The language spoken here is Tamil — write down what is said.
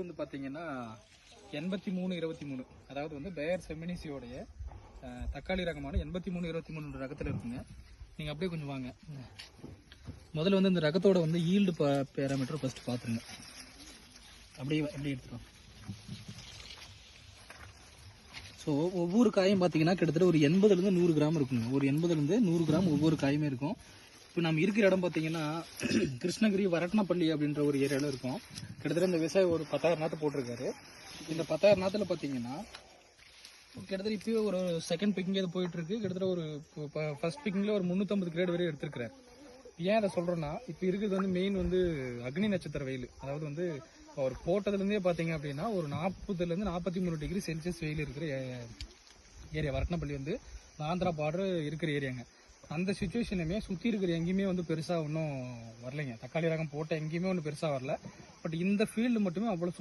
வந்து பார்த்தீங்கன்னா 83-23, அதாவது வந்து பேயர் செமினிசியோடைய தக்காளி ரகமான 83-23 ரகத்தில் இருக்குங்க. நீங்கள் அப்படியே கொஞ்சம் வாங்க. முதல்ல வந்து இந்த ரகத்தோட வந்து ஈல்டு பேராமீட்டர் ஃபர்ஸ்ட் பார்த்துருங்க. அப்படியே எடுத்துக்கோங்க. ஸோ ஒவ்வொரு காயும் பார்த்தீங்கன்னா கிட்டத்தட்ட ஒரு 80லேருந்து 100 கிராம் இருக்குங்க. ஒரு 80லேருந்து 100 கிராம் ஒவ்வொரு காயுமே இருக்கும். இப்போ நம்ம இருக்கிற இடம் பார்த்தீங்கன்னா கிருஷ்ணகிரி வரட்னப்பள்ளி அப்படின்ற ஒரு ஏரியாவில் இருக்கும். கிட்டத்தட்ட இந்த விவசாயி ஒரு 10,000 நாற்று போட்டிருக்காரு. இந்த 10,000 நாற்றுல பார்த்தீங்கன்னா கிட்டத்தட்ட இப்போயே ஒரு செகண்ட் பிக்கிங் இது போயிட்டு இருக்கு. கிட்டத்தட்ட ஒரு ஃபர்ஸ்ட் பிக்கிங்கில் ஒரு 350 கிரேட் வரையும் எடுத்திருக்கிறார். ஏன் அதை சொல்கிறேன்னா, இப்போ இருக்கிறது வந்து மெயின் வந்து அக்னி நட்சத்திர வெயில். அதாவது வந்து அவர் போட்டதுலேருந்தே பார்த்தீங்க அப்படின்னா ஒரு 40லேருந்து 43 டிகிரி செல்சியஸ் வெயில் இருக்கிற ஏரியா வரட்னப்பள்ளி வந்து ஆந்திரா பார்டர் இருக்கிற ஏரியாங்க. அந்த சுச்சுவேஷனுமே சுற்றி இருக்கிற எங்கேயுமே வந்து பெருசாக ஒன்றும் வரலைங்க. தக்காளி ரகம் போட்ட எங்கேயுமே ஒன்றும் பெருசாக வரல. பட் இந்த ஃபீல்டு மட்டுமே அவ்வளோ